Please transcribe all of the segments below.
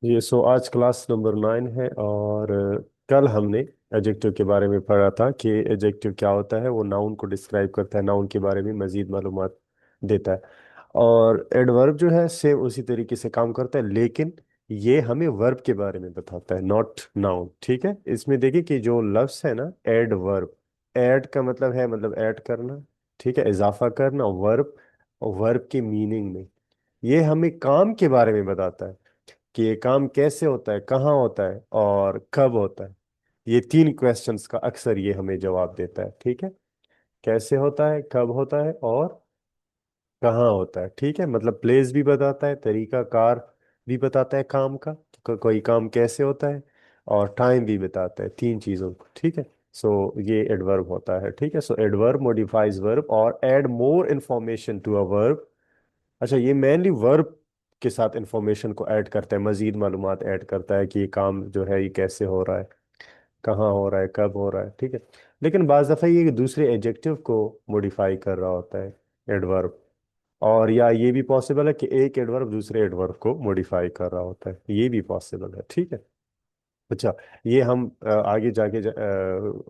आज class number 9 है और कल हमने एडजेक्टिव के बारे में पढ़ा था कि एडजेक्टिव क्या होता है। वो नाउन को डिस्क्राइब करता है, नाउन के बारे में मजीद मालूमात देता है। और एडवर्ब जो है सेम उसी तरीके से काम करता है, लेकिन ये हमें वर्ब के बारे में बताता है, नॉट नाउन। ठीक है, इसमें देखिए कि जो लफ्स है ना, एडवर्ब, ऐड का मतलब है, मतलब ऐड करना, ठीक है, इजाफा करना। वर्ब, वर्ब के मीनिंग में ये हमें काम के बारे में बताता है कि ये काम कैसे होता है, कहाँ होता है और कब होता है। ये तीन क्वेश्चंस का अक्सर ये हमें जवाब देता है। ठीक है, कैसे होता है, कब होता है और कहाँ होता है। ठीक है, मतलब प्लेस भी बताता है, तरीका कार भी बताता है काम का, कोई काम कैसे होता है, और टाइम भी बताता है, तीन चीजों को। ठीक है, ये एडवर्ब होता है। ठीक है, एडवर्ब मॉडिफाइज वर्ब और add more information to a verb. अच्छा, ये मेनली वर्ब के साथ इंफॉर्मेशन को ऐड करता है, मजीद मालूमात ऐड करता है कि ये काम जो है ये कैसे हो रहा है, कहाँ हो रहा है, कब हो रहा है। ठीक है, लेकिन बाज दफ़ा ये दूसरे एडजेक्टिव को मॉडिफाई कर रहा होता है, एडवर्ब। और या ये भी पॉसिबल है कि एक एडवर्ब दूसरे एडवर्ब को मॉडिफाई कर रहा होता है, ये भी पॉसिबल है। ठीक है, अच्छा, ये हम आगे जाके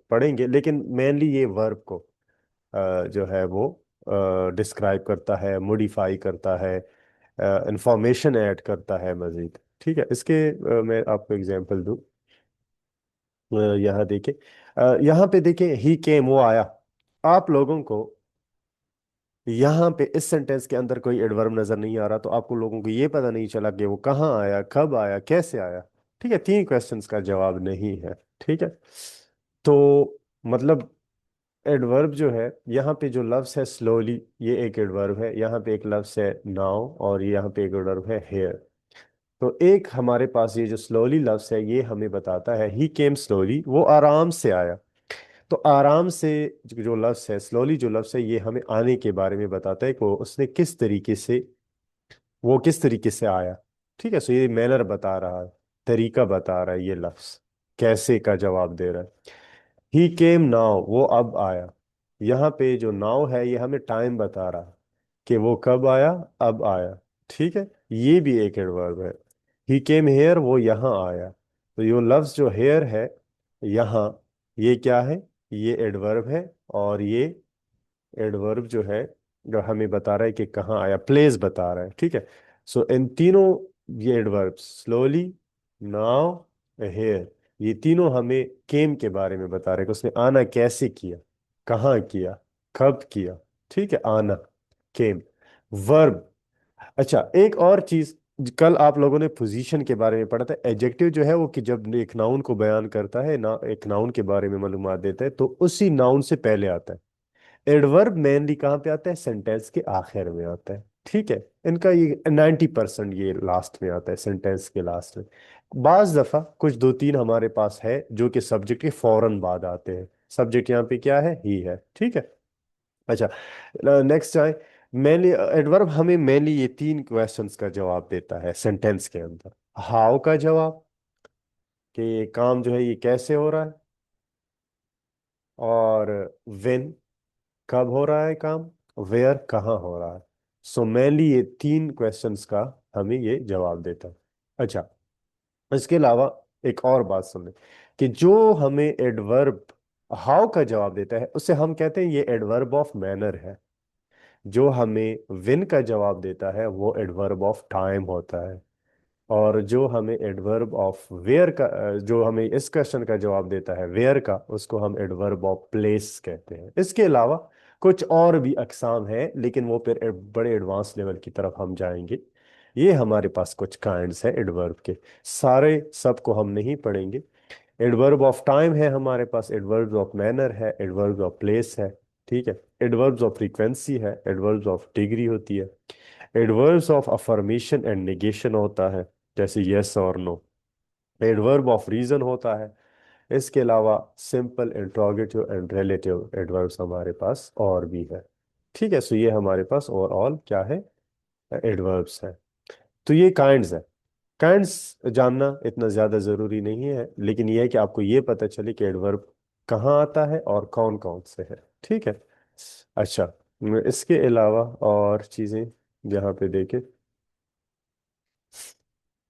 पढ़ेंगे, लेकिन मेनली ये वर्ब को जो है वो डिस्क्राइब करता है, मॉडिफाई करता है, इंफॉर्मेशन ऐड करता है मजीद। ठीक है, इसके मैं आपको एग्जांपल दूं। यहाँ देखें, यहाँ पे देखें, ही केम, वो आया। आप लोगों को यहाँ पे इस सेंटेंस के अंदर कोई एडवर्ब नजर नहीं आ रहा, तो आपको लोगों को ये पता नहीं चला कि वो कहाँ आया, कब आया, कैसे आया। ठीक है, तीन क्वेश्चंस का जवाब नहीं है। ठीक है, तो मतलब एडवर्ब जो है, यहाँ पे जो लफ्ज है स्लोली, ये एक एडवर्ब है। यहाँ पे एक लफ्ज है नाउ, और यहाँ पे एक एडवर्ब है हेयर। तो एक हमारे पास ये जो स्लोली लफ्ज है, ये हमें बताता है ही केम स्लोली, वो आराम से आया। तो आराम से जो लफ्ज है, स्लोली जो लफ्ज है, ये हमें आने के बारे में बताता है कि उसने किस तरीके से, वो किस तरीके से आया। ठीक है, ये मैनर बता रहा है, तरीका बता रहा है ये लफ्ज, कैसे का जवाब दे रहा है। ही केम नाउ, वो अब आया। यहाँ पे जो नाउ है ये हमें टाइम बता रहा है कि वो कब आया, अब आया। ठीक है, ये भी एक एडवर्ब है। ही केम हेयर, वो यहाँ आया। तो ये लफ्ज जो हेयर है यहाँ, ये क्या है, ये एडवर्ब है। और ये एडवर्ब जो है, जो हमें बता रहा है कि कहाँ आया, प्लेस बता रहा है। ठीक है, इन तीनों, ये एडवर्ब स्लोली, नाउ, हेयर, ये तीनों हमें केम के बारे में बता रहे हैं कि उसने आना कैसे किया, कहाँ किया, कब किया। ठीक है, आना, केम, वर्ब। अच्छा, एक और चीज, कल आप लोगों ने पोजीशन के बारे में पढ़ा था। एडजेक्टिव जो है वो कि जब एक नाउन को बयान करता है ना, एक नाउन के बारे में मालूमात देता है, तो उसी नाउन से पहले आता है। एडवर्ब मेनली कहाँ पे आता है, सेंटेंस के आखिर में आता है। ठीक है, इनका ये 90% ये लास्ट में आता है, सेंटेंस के लास्ट में। बाज दफा कुछ दो तीन हमारे पास है जो कि सब्जेक्ट के फौरन बाद आते हैं। सब्जेक्ट यहाँ पे क्या है, ही है। ठीक है, अच्छा, नेक्स्ट आए। मेनली एडवर्ब हमें मेनली ये तीन क्वेश्चंस का जवाब देता है सेंटेंस के अंदर। हाउ का जवाब, कि ये काम जो है ये कैसे हो रहा है, और व्हेन, कब हो रहा है काम, वेयर, कहाँ हो रहा है। मेनली ये तीन क्वेश्चंस का हमें ये जवाब देता है। अच्छा, इसके अलावा एक और बात सुन, कि जो हमें एडवर्ब हाउ का जवाब देता है, उसे हम कहते हैं ये एडवर्ब ऑफ मैनर है। जो हमें विन का जवाब देता है वो एडवर्ब ऑफ टाइम होता है। और जो हमें एडवर्ब ऑफ वेयर का, जो हमें इस क्वेश्चन का जवाब देता है वेयर का, उसको हम एडवर्ब ऑफ प्लेस कहते हैं। इसके अलावा कुछ और भी अकसाम है, लेकिन वो फिर बड़े एडवांस लेवल की तरफ हम जाएंगे। ये हमारे पास कुछ काइंड्स है एडवर्ब के, सारे सबको हम नहीं पढ़ेंगे। एडवर्ब ऑफ टाइम है हमारे पास, एडवर्ब ऑफ मैनर है, एडवर्ब ऑफ प्लेस है। ठीक है, एडवर्ब्स ऑफ फ्रीक्वेंसी है, एडवर्ब्स ऑफ डिग्री होती है, adverbs of affirmation and negation होता है, जैसे यस और नो। एडवर्ब ऑफ रीजन होता है। इसके अलावा simple, interrogative and relative adverbs हमारे पास और भी है। ठीक है, ये हमारे पास ओवरऑल क्या है, एडवर्ब्स है। तो ये काइंड्स है। काइंड्स जानना इतना ज्यादा जरूरी नहीं है, लेकिन यह है कि आपको ये पता चले कि एडवर्ब कहाँ आता है और कौन कौन से है। ठीक है, अच्छा, इसके अलावा और चीजें यहाँ पे देखें।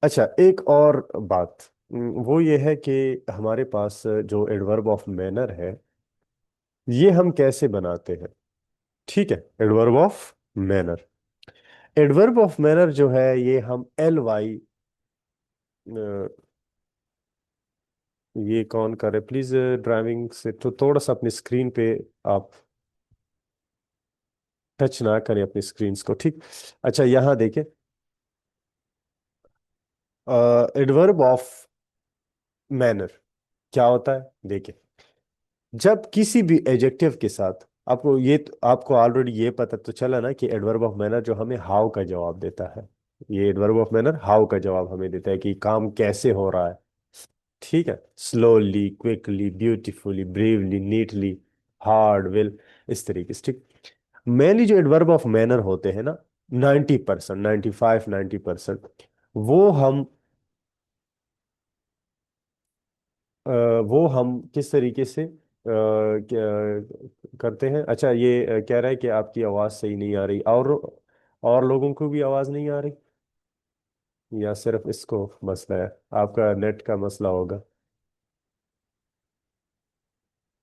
अच्छा, एक और बात, वो ये है कि हमारे पास जो एडवर्ब ऑफ मैनर है, ये हम कैसे बनाते हैं? ठीक है, adverb of manner, adverb of manner जो है ये हम एल वाई, ये कौन करे प्लीज, ड्राइविंग से तो थोड़ा सा अपनी स्क्रीन पे आप टच ना करें अपनी स्क्रीन को, ठीक। अच्छा, यहाँ देखें, एडवर्ब ऑफ मैनर क्या होता है, देखें। जब किसी भी एडजेक्टिव के साथ, आपको ऑलरेडी ये पता तो चला ना कि एडवर्ब ऑफ मैनर जो हमें हाउ का जवाब देता है, ये एडवर्ब ऑफ मैनर हाउ का जवाब हमें देता है कि काम कैसे हो रहा है। ठीक है, slowly, quickly, beautifully, bravely, neatly, hard, will, इस तरीके से, ठीक। मेनली जो एडवर्ब ऑफ मैनर होते हैं ना, 90%, 95, 90% वो हम अ, वो हम किस तरीके से करते हैं। अच्छा, ये कह रहा है कि आपकी आवाज़ सही नहीं आ रही, और लोगों को भी आवाज़ नहीं आ रही, या सिर्फ इसको मसला है? आपका नेट का मसला होगा।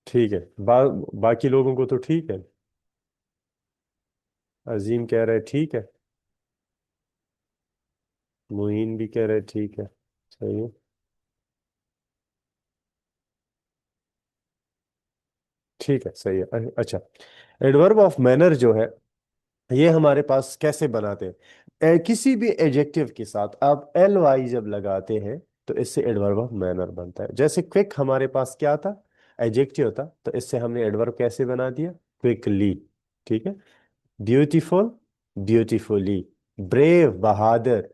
ठीक है, बाकी लोगों को तो ठीक है। अजीम कह रहे ठीक है, मुहीन भी कह रहे ठीक है। सही है, ठीक है, सही है। अच्छा, एडवर्ब ऑफ मैनर जो है ये हमारे पास कैसे बनाते हैं? किसी भी एडजेक्टिव के साथ आप एल वाई जब लगाते हैं तो इससे एडवर्ब ऑफ मैनर बनता है। जैसे क्विक हमारे पास क्या था, एडजेक्टिव था, तो इससे हमने एडवर्ब कैसे बना दिया, क्विकली। ठीक है, ब्यूटीफुल, ब्यूटीफुली, ब्रेव, बहादुर,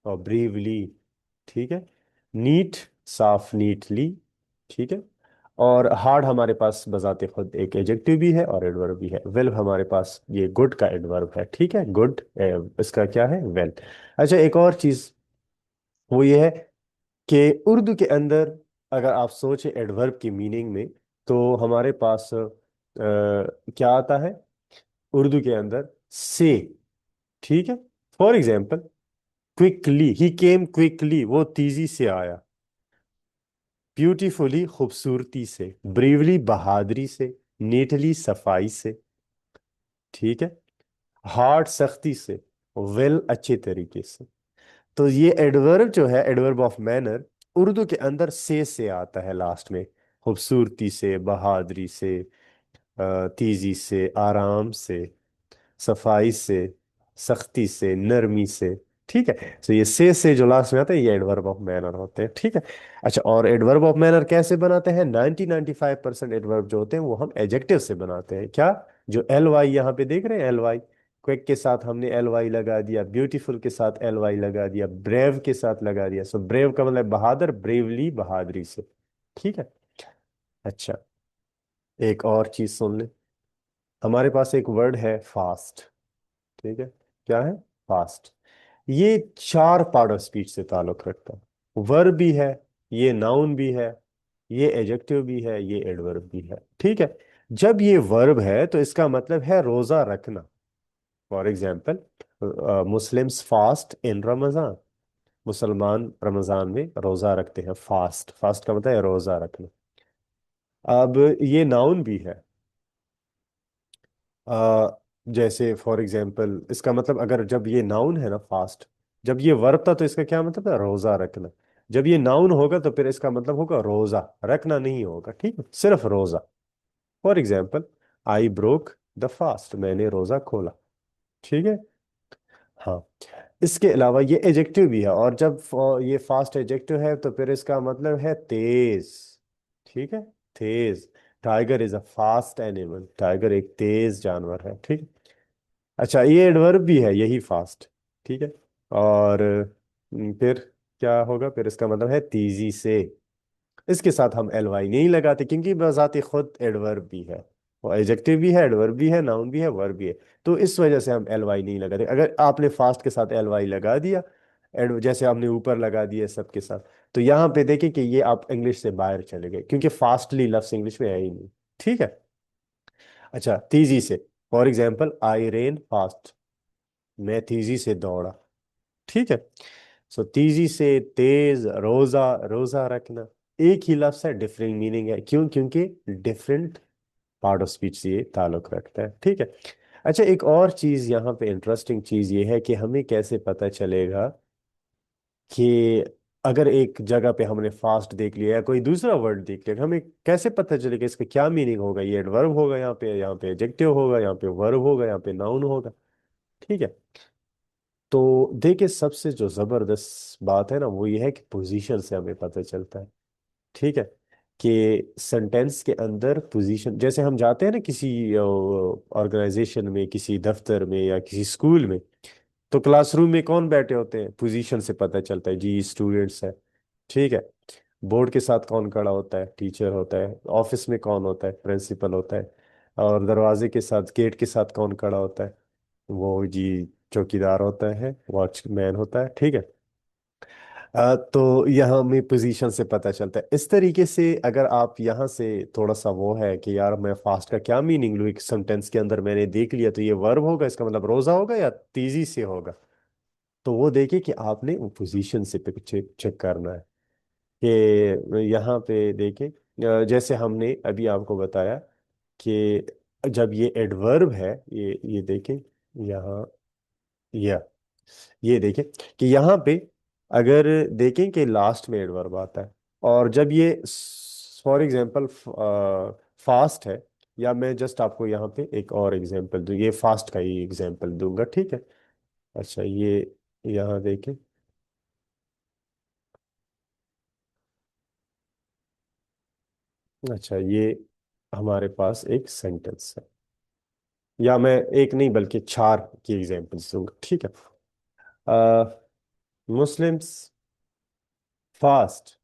और ब्रीवली। ठीक है, नीट, साफ, नीटली। ठीक है, और हार्ड हमारे पास बजाते खुद एक एडजेक्टिव भी है और एडवर्ब भी है। वेल हमारे पास ये गुड का एडवर्ब है, ठीक है, गुड, इसका क्या है, वेल। अच्छा, एक और चीज वो ये है कि उर्दू के अंदर अगर आप सोचे एडवर्ब की मीनिंग में, तो हमारे पास क्या आता है उर्दू के अंदर, से। ठीक है, for example, quickly, he came quickly, वो तेजी से आया। ब्यूटीफुली, खूबसूरती से। ब्रेवली, बहादुरी से। नीटली, सफाई से। ठीक है, हार्ड, सख्ती से। वेल, अच्छे तरीके से। तो ये एडवर्ब जो है, एडवर्ब ऑफ मैनर, उर्दू के अंदर से आता है लास्ट में। खूबसूरती से, बहादुरी से, तेजी से, आराम से, सफाई से, सख्ती से, नरमी से। ठीक है, तो ये से जो लास्ट में आता है ये एडवर्ब ऑफ मैनर होते हैं, ठीक है। अच्छा, और एडवर्ब ऑफ मैनर कैसे बनाते हैं? 90-95% एडवर्ब जो होते हैं वो हम एडजेक्टिव से बनाते हैं। क्या? जो एल वाई यहाँ पे देख रहे हैं, एल वाई, क्विक के साथ हमने एल वाई लगा दिया, ब्यूटीफुल के साथ एल वाई लगा दिया, ब्रेव के साथ लगा दिया। सो ब्रेव का मतलब बहादुर, ब्रेवली, बहादुरी से। ठीक है। अच्छा, एक और चीज सुन ले, हमारे पास एक वर्ड है फास्ट। ठीक है, क्या है? फास्ट। ये चार पार्ट ऑफ स्पीच से ताल्लुक रखता है। वर्ब भी है, ये नाउन भी है, ये एडजेक्टिव भी है, ये एडवर्ब भी है। ठीक है, जब ये वर्ब है तो इसका मतलब है रोजा रखना। For example, Muslims fast in Ramzan, मुसलमान रमजान में रोजा रखते हैं। फास्ट, फास्ट का मतलब है रोजा रखना। अब ये नाउन भी है। आ, जैसे फॉर एग्जाम्पल, इसका मतलब अगर जब ये नाउन है ना फास्ट, जब ये वर्ब था तो इसका क्या मतलब है, रोजा रखना। जब ये नाउन होगा तो फिर इसका मतलब होगा रोजा रखना नहीं होगा, ठीक है, सिर्फ रोजा। For example, I broke the fast, मैंने रोजा खोला। ठीक है, हाँ। इसके अलावा ये एजेक्टिव भी है, और जब ये फास्ट एजेक्टिव है तो फिर इसका मतलब है तेज। ठीक है, तेज। Tiger is a fast animal, tiger एक तेज जानवर है, ठीक। अच्छा, ये एडवर्ब भी है यही फास्ट। ठीक है, और फिर क्या होगा, फिर इसका मतलब है तेजी से। इसके साथ हम एल वाई नहीं लगाते क्योंकि बजाते खुद एडवर्ब भी है, वो एडजेक्टिव भी है, एडवर्ब भी है, नाउन भी है, वर्ब भी है। तो इस वजह से हम एल वाई नहीं लगाते। अगर आपने फास्ट के साथ एल वाई लगा दिया, जैसे हमने ऊपर लगा दिया सबके साथ, तो यहाँ पे देखें कि ये आप इंग्लिश से बाहर चले गए क्योंकि फास्टली लफ्ज इंग्लिश में है ही नहीं। ठीक है। अच्छा, तेजी से, for example, I rain fast, मैं तेजी से दौड़ा। ठीक है, सो तेजी से, तेज, रोजा, रोजा रखना, एक ही लफ्ज है, डिफरेंट मीनिंग है। क्यों? क्योंकि डिफरेंट पार्ट ऑफ स्पीच से ये ताल्लुक रखता है। ठीक है। अच्छा, एक और चीज यहाँ पे इंटरेस्टिंग चीज ये है कि हमें कैसे पता चलेगा कि अगर एक जगह पे हमने फास्ट देख लिया या कोई दूसरा वर्ड देख लिया, हमें कैसे पता चलेगा इसका क्या मीनिंग होगा? ये एडवर्ब होगा यहाँ पे, यहाँ पे एडजेक्टिव होगा, यहाँ पे वर्ब होगा, यहाँ पे नाउन होगा। ठीक है। तो देखिए, सबसे जो जबरदस्त बात है ना, वो ये है कि पोजीशन से हमें पता चलता है। ठीक है। कि सेंटेंस के अंदर पोजीशन, जैसे हम जाते हैं ना किसी ऑर्गेनाइजेशन में, किसी दफ्तर में या किसी स्कूल में, तो क्लासरूम में कौन बैठे होते हैं? पोजीशन से पता चलता है जी, स्टूडेंट्स है। ठीक है। बोर्ड के साथ कौन खड़ा होता है? टीचर होता है। ऑफिस में कौन होता है? प्रिंसिपल होता है। और दरवाजे के साथ, गेट के साथ कौन खड़ा होता है? वो जी चौकीदार होता है, वॉचमैन होता है। ठीक है। तो यहाँ में पोजीशन से पता चलता है। इस तरीके से अगर आप यहाँ से थोड़ा सा वो है कि यार मैं फास्ट का क्या मीनिंग लूँ, एक सेंटेंस के अंदर मैंने देख लिया, तो ये वर्ब होगा, इसका मतलब रोजा होगा या तेजी से होगा। तो वो देखिए कि आपने वो पोजीशन से चेक चेक करना है कि यहाँ पे देखें, जैसे हमने अभी आपको बताया कि जब ये एडवर्ब है, ये देखें यहाँ, या ये देखें कि यहाँ पे अगर देखें कि लास्ट में एडवर्ब आता है, और जब ये फॉर एग्जांपल फास्ट है, या मैं जस्ट आपको यहाँ पे एक और एग्जांपल दूँ, ये फास्ट का ही एग्जांपल दूंगा। ठीक है। अच्छा, ये यहाँ देखें। अच्छा, ये हमारे पास एक सेंटेंस है, या मैं एक नहीं बल्कि चार की एग्जांपल्स दूंगा। ठीक है। Muslims fast.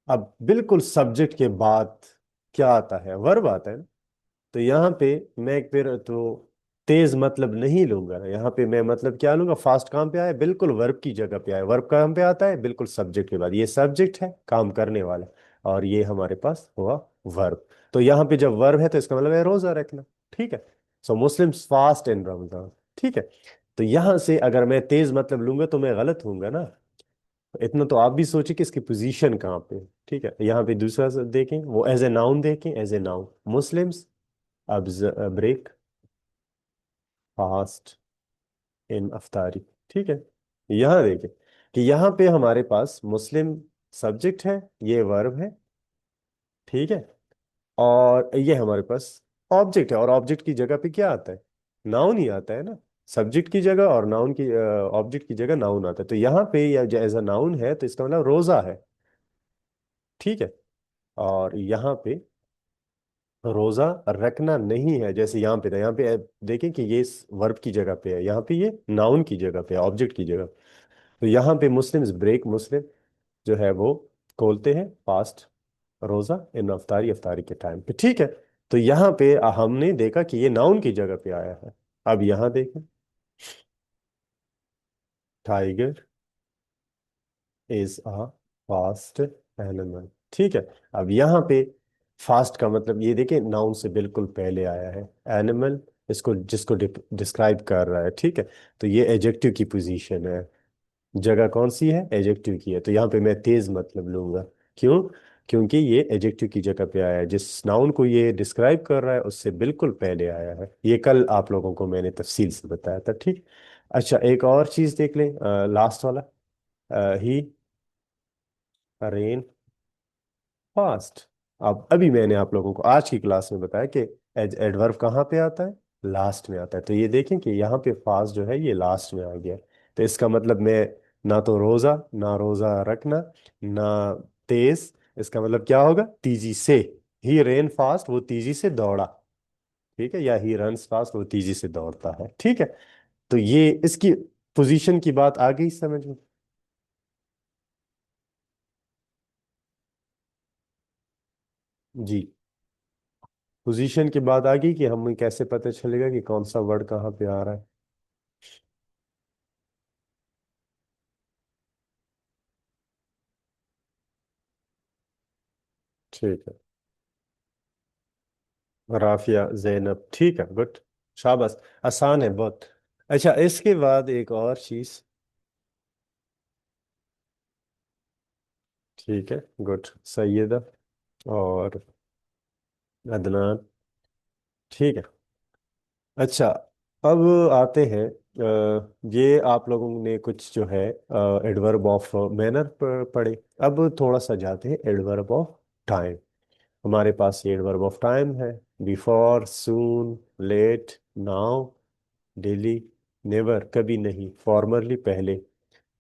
अब बिल्कुल सब्जेक्ट के बाद क्या आता है? वर्ब आता है ना। तो यहाँ पे मैं फिर तो तेज मतलब नहीं लूंगा ना, यहाँ पे मैं मतलब क्या लूंगा? फास्ट कहाँ पे आया? बिल्कुल वर्ब की जगह पे आया। वर्ब कहाँ पे आता है? बिल्कुल सब्जेक्ट के बाद। ये सब्जेक्ट है, काम करने वाला, और ये हमारे पास हुआ वर्ब। तो यहाँ पे जब वर्ब है तो इसका मतलब है रोजा रखना। ठीक है। सो मुस्लिम्स फास्ट इन रमजान। ठीक है। तो यहाँ से अगर मैं तेज मतलब लूंगा तो मैं गलत हूंगा ना। इतना तो आप भी सोचिए कि इसकी पोजीशन कहाँ पे है। ठीक है। यहाँ पे दूसरा देखें, वो एज ए नाउन देखें, एज ए नाउन मुस्लिम्स अब ब्रेक फास्ट इन अफ्तारी। ठीक है। यहाँ देखें कि यहाँ पे हमारे पास मुस्लिम सब्जेक्ट है, ये वर्ब है। ठीक है। और ये हमारे पास ऑब्जेक्ट है, और ऑब्जेक्ट की जगह पे क्या आता है? नाउन ही आता है ना। सब्जेक्ट की जगह और नाउन की, ऑब्जेक्ट की जगह नाउन आता है। तो यहाँ पे या एज अ नाउन है तो इसका मतलब रोजा है। ठीक है। और यहाँ पे रोजा रखना नहीं है, जैसे यहाँ पे था, यहाँ पे देखें कि ये वर्ब की जगह पे है, यहाँ पे ये नाउन की जगह पे है, ऑब्जेक्ट की जगह। तो यहाँ पे मुस्लिम्स ब्रेक, मुस्लिम जो है वो खोलते हैं फास्ट, रोजा इन अफ्तारी, अफ्तारी के टाइम पे। ठीक है। तो यहाँ पे हमने देखा कि ये नाउन की जगह पे आया है। अब यहाँ देखें, tiger is a fast animal. ठीक है। अब यहाँ पे फास्ट का मतलब ये देखें, नाउन से बिल्कुल पहले आया है। एनिमल इसको, जिसको डिस्क्राइब कर रहा है। ठीक है। तो ये एडजेक्टिव की पोजीशन है, जगह कौन सी है? एडजेक्टिव की है। तो यहाँ पे मैं तेज मतलब लूंगा। क्यों? क्योंकि ये एडजेक्टिव की जगह पे आया है, जिस नाउन को ये डिस्क्राइब कर रहा है उससे बिल्कुल पहले आया है। ये कल आप लोगों को मैंने तफसील से बताया था। ठीक। अच्छा, एक और चीज देख लें, लास्ट वाला, ही रेन फास्ट। अब अभी मैंने आप लोगों को आज की क्लास में बताया कि एडवर्ब कहाँ पे आता है? लास्ट में आता है। तो ये देखें कि यहाँ पे फास्ट जो है ये लास्ट में आ गया। तो इसका मतलब मैं ना तो रोजा, ना रोजा रखना, ना तेज, इसका मतलब क्या होगा? तेजी से। ही रेन फास्ट, वो तेजी से दौड़ा। ठीक है। या ही रन्स फास्ट, वो तेजी से दौड़ता है। ठीक है। तो ये इसकी पोजीशन की बात आ गई समझ में? जी। पोजीशन की बात आ गई कि हमें कैसे पता चलेगा कि कौन सा वर्ड कहाँ पे आ रहा है। ठीक है। राफिया, जैनब। ठीक है, गुड। शाबाश। आसान है बहुत। अच्छा, इसके बाद एक और चीज, ठीक है, गुड। सैयदा और अदनान। ठीक है। अच्छा, अब आते हैं, ये आप लोगों ने कुछ जो है एडवर्ब ऑफ मैनर पढ़े। अब थोड़ा सा जाते हैं एडवर्ब ऑफ टाइम। हमारे पास ये एडवर्ब ऑफ टाइम है। बिफोर, सून, लेट, नाउ, डेली, नेवर कभी नहीं, फॉर्मरली पहले,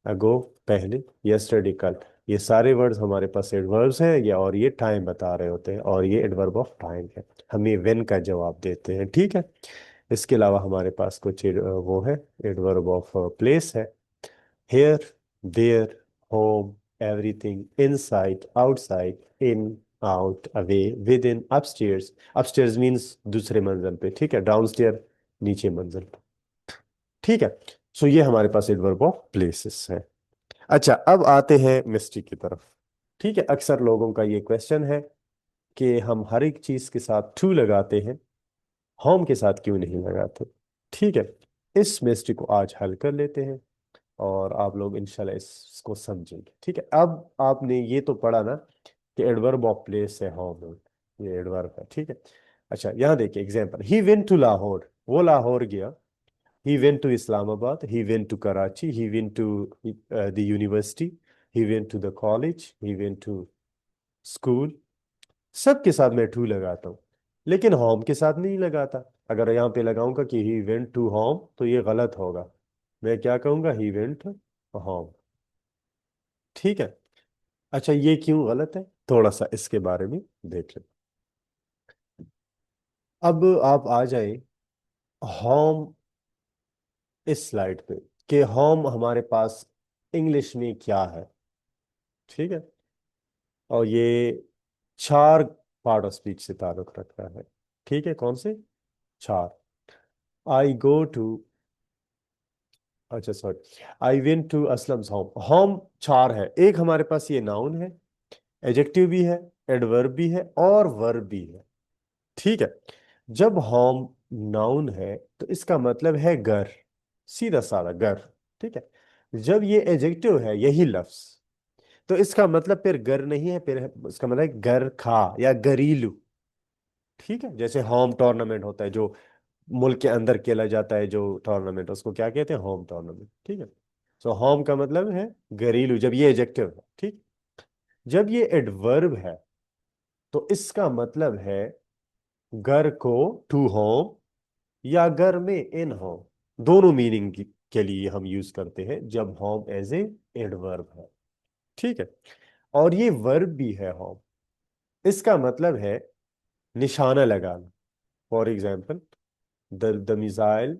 अगो पहले, यस्टरडे कल। ये सारे वर्ड्स हमारे पास एडवर्ब्स हैं, या और ये टाइम बता रहे होते हैं, और ये एडवर्ब ऑफ टाइम है। हम ये वेन का जवाब देते हैं, ठीक है। इसके अलावा हमारे पास कुछ वो है, एडवर्ब ऑफ प्लेस है। Here, there, home, everything, inside, outside, in, out, away, with in, upstairs. Upstairs means दूसरे मंजिल पे, ठीक है। डाउनस्टेयर नीचे मंजिल पे, ठीक है। सो ये हमारे पास एडवर्ब ऑफ प्लेसेस है। अच्छा, अब आते हैं मिस्ट्री की तरफ। ठीक है, अक्सर लोगों का ये क्वेश्चन है कि हम हर एक चीज के साथ टू लगाते हैं, होम के साथ क्यों नहीं लगाते। ठीक है, इस मिस्ट्री को आज हल कर लेते हैं, और आप लोग इंशाल्लाह इसको समझेंगे। ठीक है, अब आपने ये तो पढ़ा ना कि एडवर्ब ऑफ प्लेस है होम, ये एडवर्ब है, ठीक है। अच्छा, यहाँ देखिए example, he went to Lahore, वो लाहौर गया। He went to Islamabad, he went to Karachi, he went to the university, he went to the college, he went to school। सबके साथ मैं टू लगाता हूँ, लेकिन होम के साथ नहीं लगाता। अगर यहाँ पे लगाऊंगा कि ही वेंट टू होम तो ये गलत होगा। मैं क्या कहूंगा, ही वेंट होम। ठीक है। अच्छा, ये क्यों गलत है, थोड़ा सा इसके बारे में देख लें। अब आप आ जाए होम, इस स्लाइड पे, कि होम हमारे पास इंग्लिश में क्या है। ठीक है, और ये चार पार्ट ऑफ स्पीच से ताल्लुक रखता है। ठीक है, कौन से चार। आई गो टू, अच्छा sorry, I went to Aslam's home. Home चार है, एक हमारे पास ये नाउन है, एडजेक्टिव भी है, एडवर्ब भी है, और वर्ब भी है। ठीक है। जब होम नाउन है तो इसका मतलब है घर, सीधा साधा घर। ठीक है। जब ये एडजेक्टिव है, यही लफ्ज, तो इसका मतलब फिर घर नहीं है, फिर इसका मतलब है घर खा या घरेलू। ठीक है, जैसे होम टूर्नामेंट होता है जो मुल्क के अंदर खेला जाता है, जो टूर्नामेंट, उसको क्या कहते हैं, होम टूर्नामेंट। ठीक है। सो होम का मतलब है घरेलू, जब ये एडजेक्टिव है। ठीक। जब ये एडवर्ब है तो इसका मतलब है घर को, टू होम, या घर में, इन होम। दोनों मीनिंग के लिए हम यूज करते हैं जब होम एज ए एडवर्ब है। ठीक है। और ये वर्ब भी है होम, इसका मतलब है निशाना लगाना। For example, the missile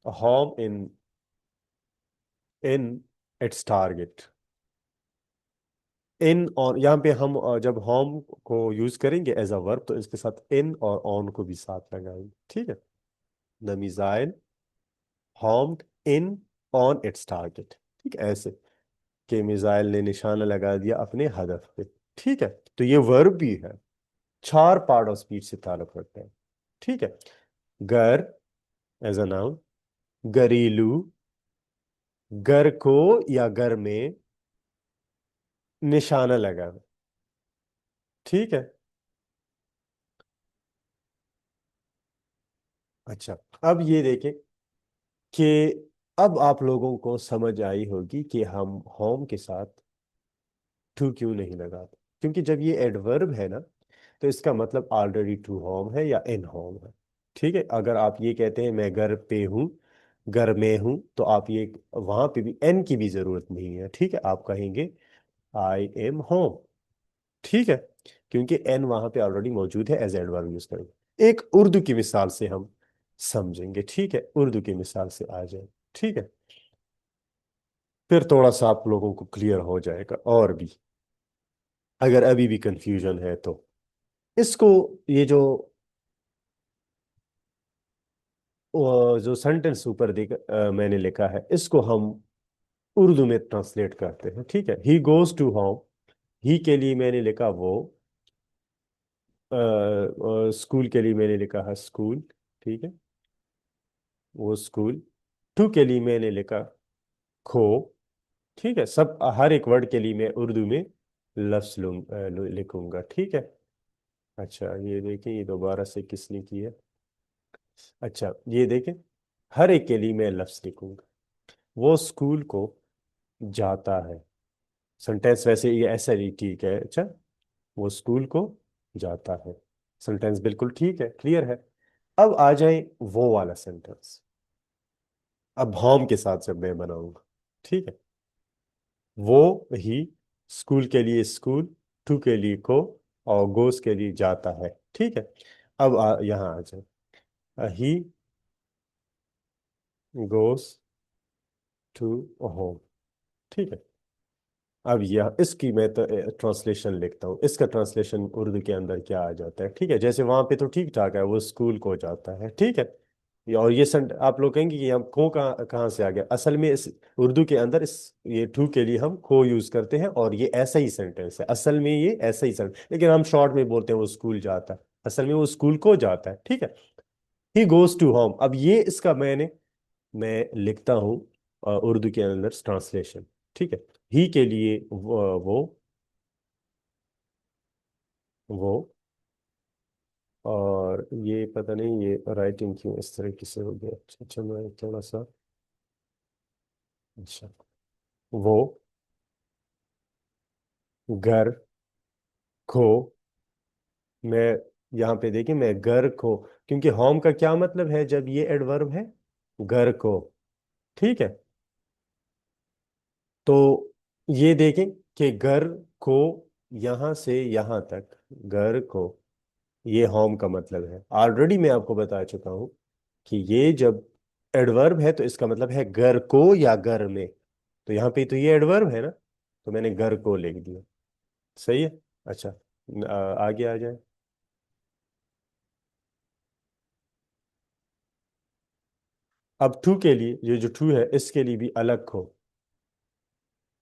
home in its target। इन और यहाँ पे हम जब होम को यूज करेंगे एज अ वर्ब, तो इसके साथ इन और ऑन को भी साथ लगाएंगे। ठीक है। The missile homed in on its target. ठीक है, ऐसे कि मिसाइल ने निशाना लगा दिया अपने हदफ पे। ठीक है, तो ये वर्ब भी है, चार पार्ट ऑफ स्पीच से ताल्लुक रखते हैं। ठीक है। घर एज अ नाउन, घरेलू, घर को या घर में, निशाना लगा। ठीक है। अच्छा, अब ये देखें कि अब आप लोगों को समझ आई होगी कि हम होम के साथ टू क्यों नहीं लगाते। क्योंकि जब ये एडवर्ब है ना, तो इसका मतलब ऑलरेडी टू होम है या इन होम है। ठीक है, अगर आप ये कहते हैं मैं घर पे हूँ, घर में हूँ, तो आप ये वहां पे भी एन की भी जरूरत नहीं है। ठीक है, आप कहेंगे आई एम होम। ठीक है, क्योंकि एन वहां पे ऑलरेडी मौजूद है, एज एडवर्ब यूज करेंगे। एक उर्दू की मिसाल से हम समझेंगे। ठीक है, उर्दू की मिसाल से आ जाए। ठीक है, फिर थोड़ा सा आप लोगों को क्लियर हो जाएगा, और भी अगर अभी भी कंफ्यूजन है तो इसको, ये जो सेंटेंस ऊपर देख मैंने लिखा है, इसको हम उर्दू में ट्रांसलेट करते हैं। ठीक है, ही गोज टू होम, ही के लिए मैंने लिखा वो, स्कूल के लिए मैंने लिखा है स्कूल। ठीक है, वो स्कूल। टू के लिए मैंने लिखा खो। ठीक है, सब हर एक वर्ड के लिए मैं उर्दू में लिखूंगा, ठीक है। अच्छा ये देखें, ये दोबारा से किसने की है। अच्छा ये देखें, हर एक के लिए मैं लफ्ज लिखूंगा। वो स्कूल को जाता है। सेंटेंस वैसे ये ऐसा नहीं ठीक है। अच्छा, वो स्कूल को जाता है। सेंटेंस बिल्कुल ठीक है, क्लियर है। अब आ जाए वो वाला सेंटेंस। अब हॉम के साथ जब मैं बनाऊंगा, ठीक है। वो ही स्कूल के लिए स्कूल, टू के लिए को, और गोस के लिए जाता है, ठीक है। अब यहाँ आ जाए, ही गोस टू होम, ठीक है। अब यह इसकी मैं तो ट्रांसलेशन लिखता हूँ। इसका ट्रांसलेशन उर्दू के अंदर क्या आ जाता है, ठीक है। जैसे वहां पे तो ठीक ठाक है, वो स्कूल को जाता है, ठीक है। और ये सेंट आप लोग कहेंगे कि हम को कहाँ कहाँ से आ गया। असल में इस उर्दू के अंदर इस ये टू के लिए हम को यूज करते हैं, और ये ऐसा ही सेंटेंस है। असल में ये ऐसा ही सेंटेंस, लेकिन हम शॉर्ट में बोलते हैं वो स्कूल जाता है। असल में वो स्कूल को जाता है, ठीक है। He goes to home. अब ये इसका मैं लिखता हूँ उर्दू के अंदर ट्रांसलेशन, ठीक है। ही के लिए वो, और ये पता नहीं ये राइटिंग क्यों इस तरीके से हो गया। अच्छा अच्छा, मैं थोड़ा सा, अच्छा, वो घर को, मैं यहाँ पे देखिए, मैं घर को, क्योंकि होम का क्या मतलब है जब ये एडवर्ब है, घर को, ठीक है। तो ये देखें कि घर को, यहाँ से यहाँ तक, घर को, ये होम का मतलब है। ऑलरेडी मैं आपको बता चुका हूँ कि ये जब एडवर्ब है तो इसका मतलब है घर को या घर में। तो यहाँ पे तो ये एडवर्ब है ना, तो मैंने घर को लिख दिया। सही है। अच्छा, आगे आ जाए। अब टू के लिए, ये जो टू है इसके लिए भी अलग को,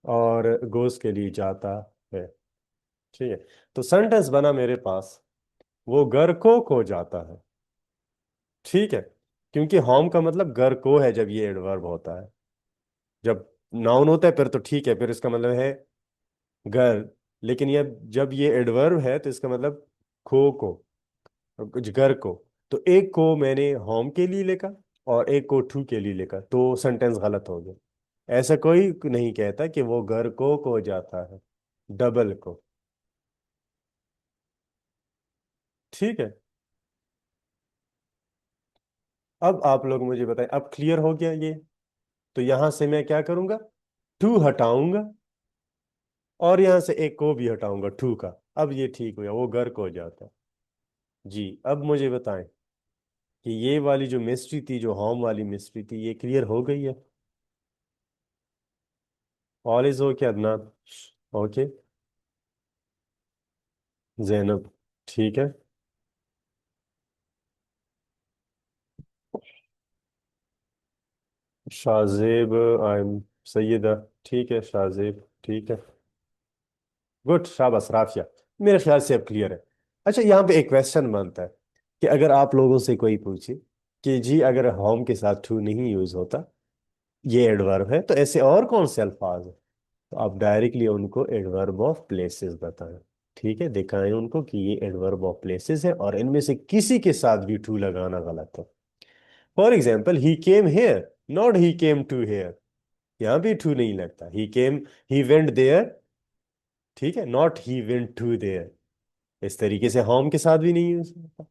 और गोस के लिए जाता है, ठीक है। तो सेंटेंस बना मेरे पास, वो घर को जाता है, ठीक है। क्योंकि होम का मतलब घर को है जब ये एडवर्ब होता है। जब नाउन होता है फिर तो ठीक है, फिर इसका मतलब है घर। लेकिन ये जब ये एडवर्ब है तो इसका मतलब को कुछ घर को। तो एक को मैंने होम के लिए लिखा, और एक को टू के लिए लिखा, तो सेंटेंस गलत हो गया। ऐसा कोई नहीं कहता कि वो घर को जाता है, डबल को, ठीक है। अब आप लोग मुझे बताएं, अब क्लियर हो गया ये। तो यहां से मैं क्या करूंगा, टू हटाऊंगा, और यहां से एक को भी हटाऊंगा टू का। अब ये ठीक हो गया, वो घर को जाता है। जी, अब मुझे बताएं कि ये वाली जो मिस्ट्री थी, जो होम वाली मिस्ट्री थी, ये क्लियर हो गई है। All is okay Adnan. Okay, Zainab, ठीक है। शाहजेब, आई एम सैयदा, ठीक है शाहजेब, ठीक है। गुड, शाबाश राफिया। मेरे ख्याल से अब क्लियर है। अच्छा, यहाँ पे एक क्वेश्चन बनता है कि अगर आप लोगों से कोई पूछे कि जी अगर होम के साथ टू नहीं यूज होता, ये एडवर्ब है, तो ऐसे और कौन से अल्फाज हैं, तो आप डायरेक्टली उनको एडवर्ब ऑफ प्लेसेस बताएं, ठीक है। दिखाएं उनको कि ये एडवर्ब ऑफ प्लेसेस है, और इनमें से किसी के साथ भी टू लगाना गलत है। For example, he came here, not he came to here. यहाँ भी टू नहीं लगता। ही केम, ही वेंट देयर, ठीक है, not he went to there. इस तरीके से होम के साथ भी नहीं यूज होता।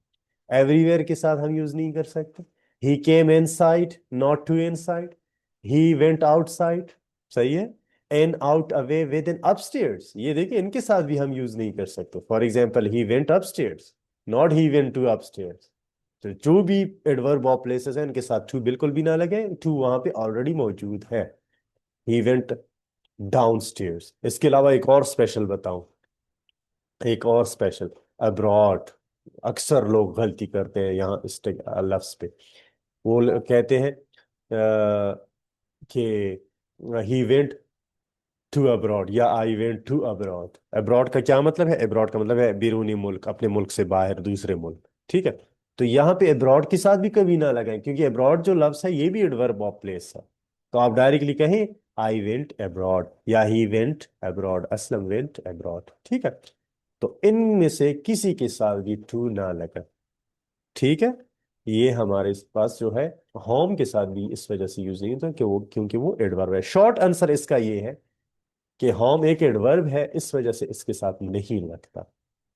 एवरीवेयर के साथ हम यूज नहीं कर सकते। He came inside, not to inside. He went outside, सही है। An out away with in upstairs, ये देखिए इनके साथ भी हम यूज नहीं कर सकते। For example, he went upstairs, not he went to upstairs. तो जो भी एडवर्ब ऑफ प्लेसेस है इनके साथ टू बिल्कुल भी ना लगे, टू वहां पे ऑलरेडी मौजूद है। He went downstairs. इसके अलावा एक और स्पेशल बताऊं, एक और स्पेशल, अब्रॉड। अक्सर लोग गलती करते हैं यहाँ इस लफ्ज पे। वो कहते हैं कि ही वेंट टू अब्रॉड, या I went to abroad. Abroad का क्या मतलब है, अब्रॉड का मतलब है बैरूनी मुल्क, अपने मुल्क से बाहर, दूसरे मुल्क, ठीक है। तो यहाँ पे अब्रॉड के साथ भी कभी ना लगाएं, क्योंकि अब्रॉड जो लफ्ज है ये भी एडवर्ब ऑफ प्लेस है। तो आप डायरेक्टली कहें आई वेंट अब्रॉड या ही went abroad, Aslam went abroad, ठीक है। तो इनमें से किसी के साथ भी टू ना लगा, ठीक है। ये हमारे पास जो है होम के साथ भी इस वजह से यूज नहीं होता कि वो, क्योंकि वो एडवर्ब है। शॉर्ट आंसर इसका ये है कि होम एक एडवर्ब है, इस वजह से इसके साथ नहीं लगता,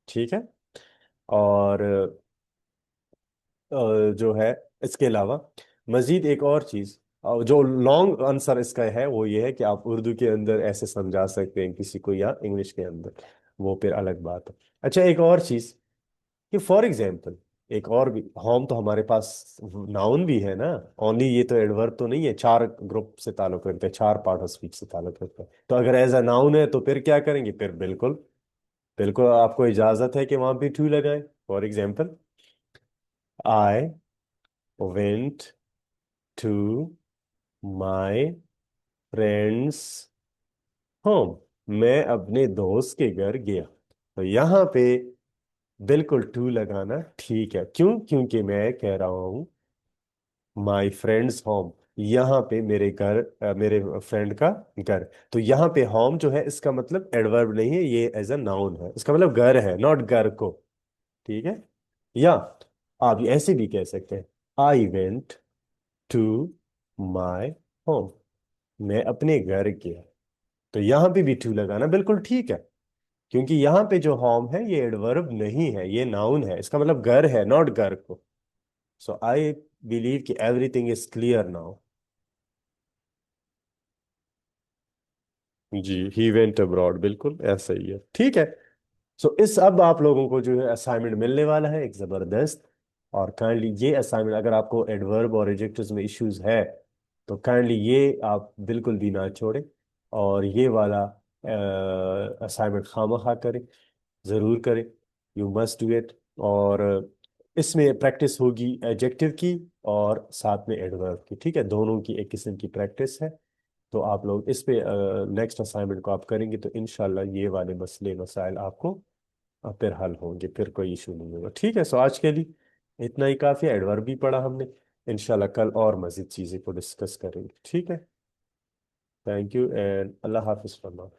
ठीक है। और जो है इसके अलावा मजीद एक और चीज, जो लॉन्ग आंसर इसका है वो ये है कि आप उर्दू के अंदर ऐसे समझा सकते हैं किसी को या इंग्लिश के अंदर, वो फिर अलग बात है। अच्छा एक और चीज कि फॉर एग्जाम्पल, एक और भी, होम तो हमारे पास नाउन भी है ना, ओनली ये तो एडवर्ब तो नहीं है, चार ग्रुप से ताल्लुक रखते हैं, चार पार्ट ऑफ स्पीच से ताल्लुक रखते हैं। तो अगर एज अ नाउन है तो फिर क्या करेंगे, फिर बिल्कुल बिल्कुल आपको इजाजत है कि वहां पे टू लगाएं। For example, I went to my friends home, मैं अपने दोस्त के घर गया। तो यहाँ पे बिल्कुल टू लगाना ठीक है, क्यों, क्योंकि मैं कह रहा हूँ माई फ्रेंड्स होम, यहाँ पे मेरे घर, मेरे फ्रेंड का घर। तो यहाँ पे होम जो है इसका मतलब एडवर्ब नहीं है, ये एज अ नाउन है, इसका मतलब घर है, नॉट घर को, ठीक है। या आप ऐसे भी कह सकते हैं, I went to my home, मैं अपने घर गया। तो यहाँ पे भी टू लगाना बिल्कुल ठीक है, क्योंकि यहाँ पे जो होम है ये एडवर्ब नहीं है, ये नाउन है, इसका मतलब घर है, नॉट घर को। सो आई बिलीव कि एवरीथिंग इज क्लियर नाउ। जी, ही वेंट अब्रॉड, बिल्कुल ऐसा ही है, ठीक है। सो इस अब आप लोगों को जो है असाइनमेंट मिलने वाला है एक जबरदस्त। और काइंडली ये असाइनमेंट, अगर आपको एडवर्ब और एडजेक्टिव्स में इश्यूज है तो काइंडली ये आप बिल्कुल भी ना छोड़ें, और ये वाला असाइनमेंट खामखा करें, ज़रूर करें, यू मस्ट डू इट। और इसमें प्रैक्टिस होगी एडजेक्टिव की और साथ में एडवर्ब की, ठीक है, दोनों की एक किस्म की प्रैक्टिस है। तो आप लोग इस पे नेक्स्ट असाइनमेंट को आप करेंगे तो इंशाल्लाह ये वाले मसले मसाइल आपको फिर हल होंगे, फिर कोई इशू नहीं होगा, ठीक है। सो आज के लिए इतना ही काफ़ी है, एडवर्ब भी पढ़ा हमने, इंशाल्लाह कल और मज़ीद चीज़ें को डिस्कस करेंगे, ठीक है। थैंक यू एंड अल्लाह हाफिज़ फरमा।